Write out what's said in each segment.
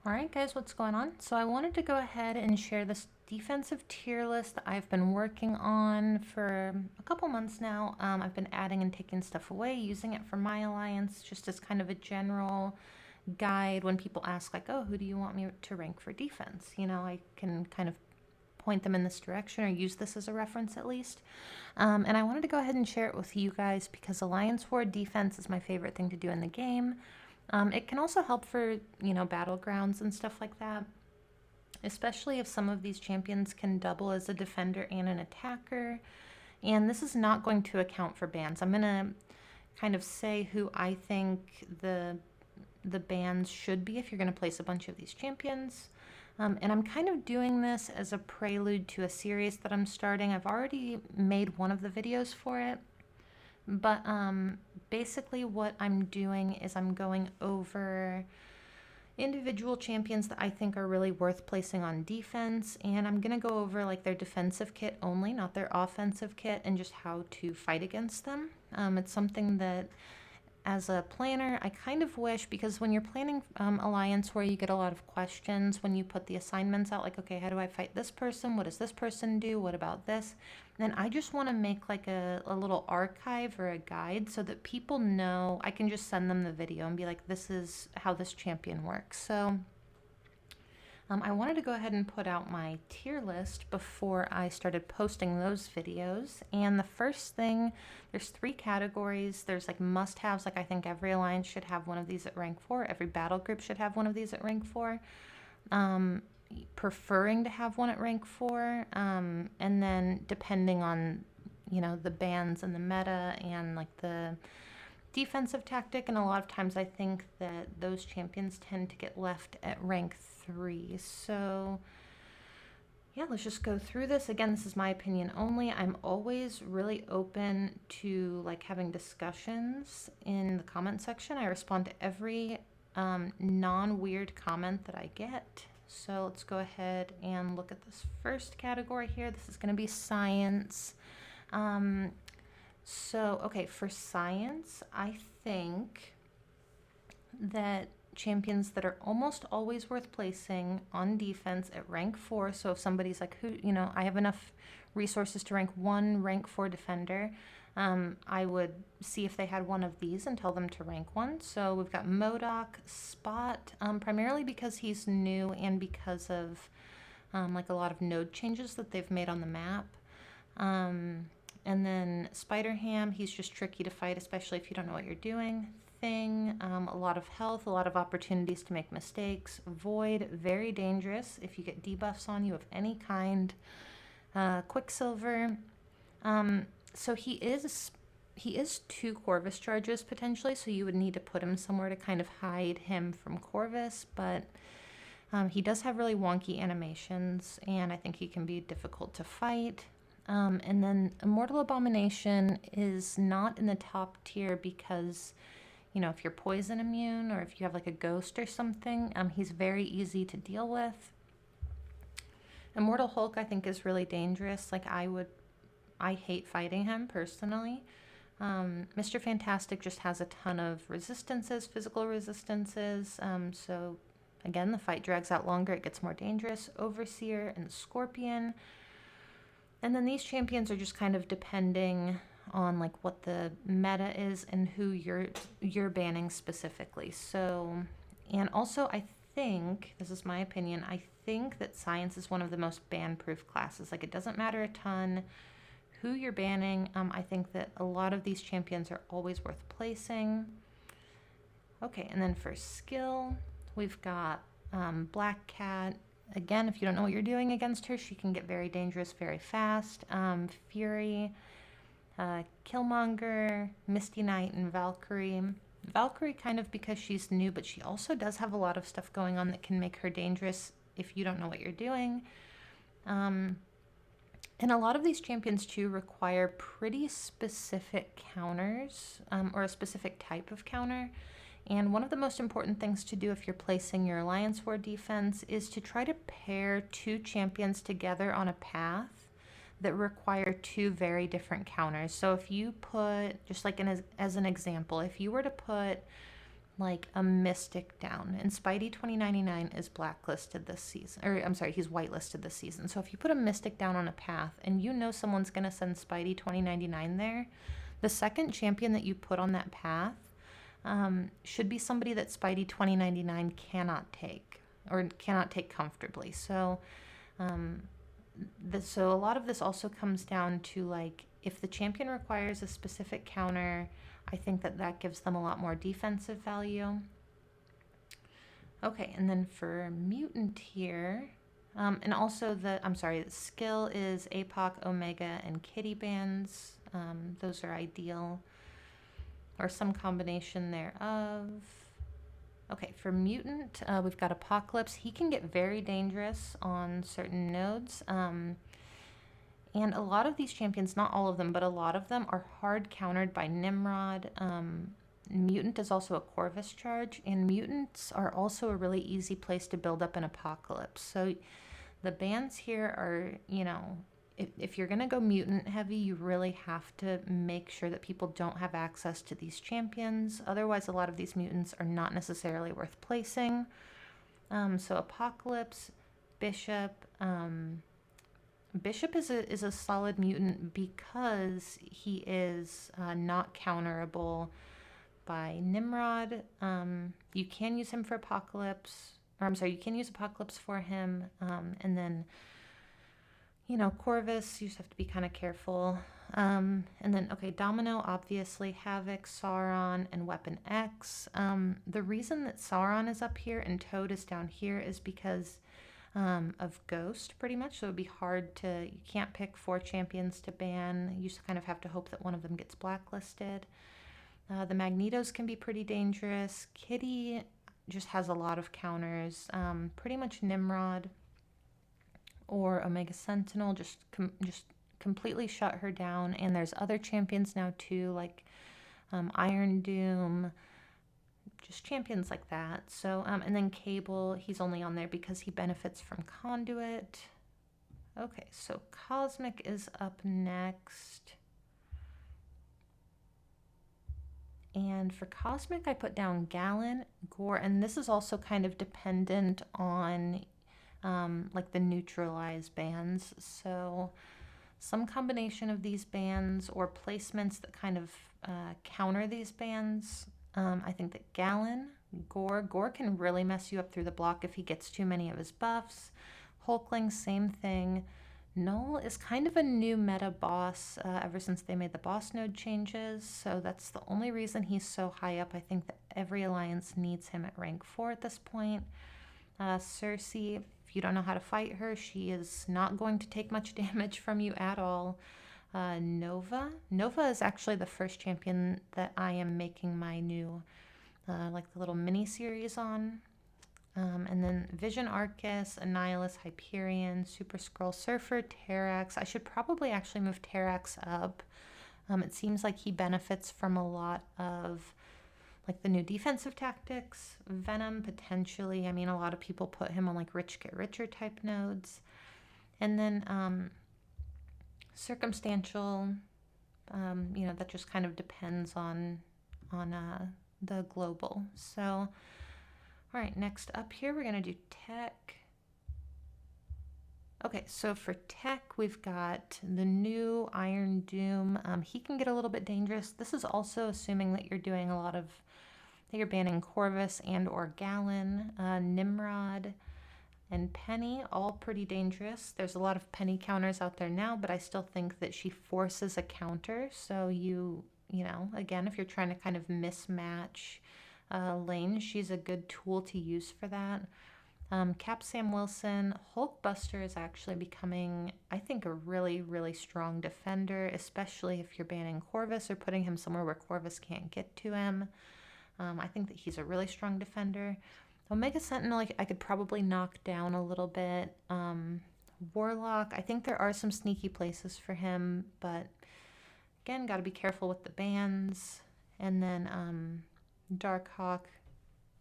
Alright guys, what's going on? So I wanted to go ahead and share this defensive tier list that I've been working on for a couple months now. I've been adding and taking stuff away, using it for my alliance, just as kind of a general guide when people ask like, oh, who do you want me to rank for defense? You know, I can kind of point them in this direction or use this as a reference at least. And I wanted to go ahead and share it with you guys because Alliance War defense is my favorite thing to do in the game. It can also help for, battlegrounds and stuff like that, especially if some of these champions can double as a defender and an attacker. And this is not going to account for bans. I'm going to kind of say who I think the bans should be if you're going to place a bunch of these champions. And I'm kind of doing this as a prelude to a series that I'm starting. I've already made one of the videos for it. But basically what I'm doing is I'm going over individual champions that I think are really worth placing on defense, and I'm going to go over like their defensive kit only, not their offensive kit, and just how to fight against them. It's something that as a planner, I kind of wish, because when you're planning Alliance War, you get a lot of questions when you put the assignments out, like, okay, how do I fight this person? What does this person do? What about this? And I just want to make like a little archive or a guide so that people know. I can just send them the video and be like, this is how this champion works. So I wanted to go ahead and put out my tier list before I started posting those videos. And the first thing, there's 3 categories. There's like must-haves, like I think every alliance should have one of these at rank 4. Every battle group should have one of these at rank 4. Preferring to have one at rank 4. And then depending on, the bans and the meta and like the defensive tactic, and a lot of times I think that those champions tend to get left at rank 3. So yeah, let's just go through this. Again, this is my opinion only. I'm always really open to like having discussions in the comment section. I respond to every non-weird comment that I get. So let's go ahead and look at this first category here. This is going to be science. So, okay, for science, I think that champions that are almost always worth placing on defense at rank 4. So if somebody's like, I have enough resources to rank 1 rank 4 defender, I would see if they had one of these and tell them to rank 1. So we've got MCoC, Spot, primarily because he's new and because of like a lot of node changes that they've made on the map. And then Spider-Ham, he's just tricky to fight, especially if you don't know what you're doing. Thing, a lot of health, a lot of opportunities to make mistakes. Void, very dangerous if you get debuffs on you of any kind. Quicksilver, so he is 2 Corvus charges potentially, so you would need to put him somewhere to kind of hide him from Corvus, but he does have really wonky animations, and I think he can be difficult to fight. And then Immortal Abomination is not in the top tier because, if you're poison immune or if you have like a ghost or something, he's very easy to deal with. Immortal Hulk, I think, is really dangerous. Like I hate fighting him personally. Mr. Fantastic just has a ton of resistances, physical resistances. So again, the fight drags out longer. It gets more dangerous. Overseer and Scorpion. And then these champions are just kind of depending on like what the meta is and who you're banning specifically. So, and also I think, this is my opinion, I think that science is one of the most ban-proof classes. Like it doesn't matter a ton who you're banning. I think that a lot of these champions are always worth placing. Okay, and then for skill, we've got Black Cat. Again, if you don't know what you're doing against her, she can get very dangerous very fast. Fury, Killmonger, Misty Knight, and Valkyrie. Valkyrie kind of because she's new, but she also does have a lot of stuff going on that can make her dangerous if you don't know what you're doing. And a lot of these champions too require pretty specific counters, or a specific type of counter. And one of the most important things to do if you're placing your Alliance War defense is to try to pair 2 champions together on a path that require 2 very different counters. So if you put, just like as an example, if you were to put like a Mystic down. And Spidey 2099 is blacklisted this season. Or, I'm sorry, he's whitelisted this season. So if you put a Mystic down on a path and you know someone's going to send Spidey 2099 there, the second champion that you put on that path should be somebody that Spidey 2099 cannot take or cannot take comfortably. So, so a lot of this also comes down to like if the champion requires a specific counter, I think that that gives them a lot more defensive value. Okay, and then for mutant here, and also the skill is APOC, Omega, and Kitty bands. Those are ideal, or some combination thereof. Okay, for mutant, we've got Apocalypse. He can get very dangerous on certain nodes. And a lot of these champions, not all of them, but a lot of them are hard countered by Nimrod. Mutant is also a Corvus charge, and mutants are also a really easy place to build up an Apocalypse. So the bans here are, you know, if you're going to go mutant heavy, you really have to make sure that people don't have access to these champions. Otherwise, a lot of these mutants are not necessarily worth placing. So Apocalypse, Bishop... Bishop is a solid mutant because he is not counterable by Nimrod. You can use him for Apocalypse, or I'm sorry, you can use Apocalypse for him, and then, you know, Corvus, you just have to be kind of careful. And then, okay, Domino, obviously, Havoc, Sauron, and Weapon X. The reason that Sauron is up here and Toad is down here is because of Ghost, pretty much. So it would be hard to, you can't pick 4 champions to ban. You just kind of have to hope that one of them gets blacklisted. The Magnetos can be pretty dangerous. Kitty just has a lot of counters. Pretty much Nimrod or Omega Sentinel just completely shut her down. And there's other champions now too, like Iron Doom, just champions like that. So, and then Cable, he's only on there because he benefits from Conduit. Okay, so Cosmic is up next. And for Cosmic, I put down Gallon, Gore, and this is also kind of dependent on like the neutralized bans. So some combination of these bans or placements that kind of counter these bans. I think that Gallon, Gore can really mess you up through the block if he gets too many of his buffs. Hulkling, same thing. Null is kind of a new meta boss ever since they made the boss node changes, so that's the only reason he's so high up. I think that every alliance needs him at rank 4 at this point. Cersei, if you don't know how to fight her, she is not going to take much damage from you at all. Nova is actually the first champion that I am making my new like the little mini series on. And then Vision Arcus, Annihilus, Hyperion, Super Skrull, Surfer, Terrax. I should probably actually move Terrax up. It seems like he benefits from a lot of like the new defensive tactics. Venom, potentially. I mean, a lot of people put him on like rich get richer type nodes. And then Circumstantial, you know, that just kind of depends on the global. So, all right, next up here, we're going to do tech. Okay, so for tech, we've got the new Iron Doom. He can get a little bit dangerous. This is also assuming that you're doing a lot of, that you're banning Corvus and or Gallon, Nimrod, and Penny, all pretty dangerous. There's a lot of Penny counters out there now, but I still think that she forces a counter. So you know, again, if you're trying to kind of mismatch lanes, she's a good tool to use for that. Cap Sam Wilson, Hulkbuster is actually becoming, I think, a really, really strong defender, especially if you're banning Corvus or putting him somewhere where Corvus can't get to him. I think that he's a really strong defender. Omega Sentinel, I could probably knock down a little bit. Warlock, I think there are some sneaky places for him, but again, got to be careful with the bans. And then Darkhawk,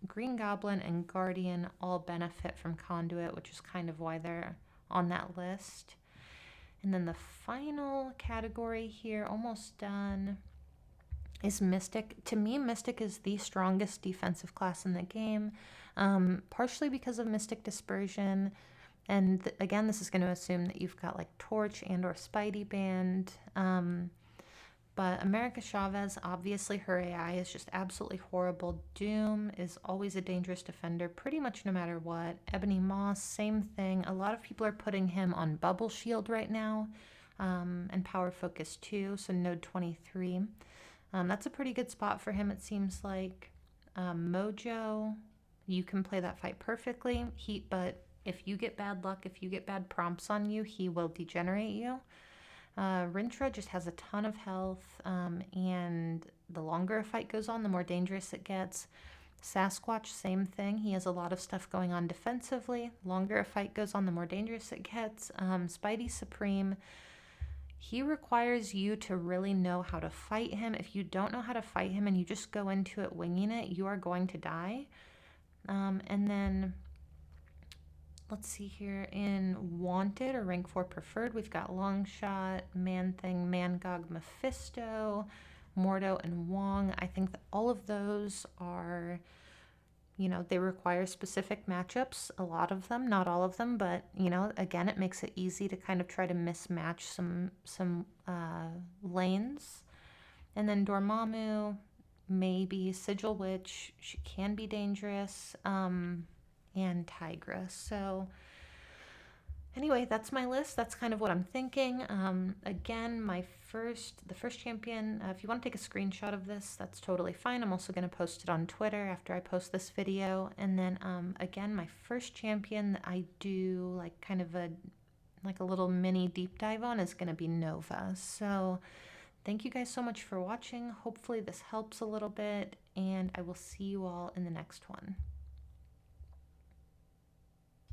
Green Goblin, and Guardian all benefit from Conduit, which is kind of why they're on that list. And then the final category here, almost done. is Mystic. To me, Mystic is the strongest defensive class in the game, partially because of Mystic Dispersion. And again, this is going to assume that you've got like Torch and or Spidey Band. But America Chavez, obviously her AI is just absolutely horrible. Doom is always a dangerous defender, pretty much no matter what. Ebony Moss, same thing. A lot of people are putting him on Bubble Shield right now, and Power Focus 2, so Node 23. That's a pretty good spot for him, it seems like. Mojo, you can play that fight perfectly. But if you get bad luck, if you get bad prompts on you, he will degenerate you. Rintra just has a ton of health, and the longer a fight goes on, the more dangerous it gets. Sasquatch, same thing. He has a lot of stuff going on defensively. Longer a fight goes on, the more dangerous it gets. Spidey Supreme, he requires you to really know how to fight him. If you don't know how to fight him and you just go into it winging it, you are going to die. And then let's see here, in Wanted or Rank 4 Preferred, we've got Longshot, Man-Thing, Mangog, Mephisto, Mordo, and Wong. I think that all of those are, they require specific matchups, a lot of them, not all of them, but, again, it makes it easy to kind of try to mismatch some lanes. And then Dormammu, maybe Sigil Witch, she can be dangerous, and Tigra. So anyway, that's my list. That's kind of what I'm thinking. Again, the first champion, if you want to take a screenshot of this, that's totally fine. I'm also going to post it on Twitter after I post this video. And then again, my first champion that I do like kind of a little mini deep dive on is going to be Nova. So thank you guys so much for watching. Hopefully this helps a little bit, and I will see you all in the next one.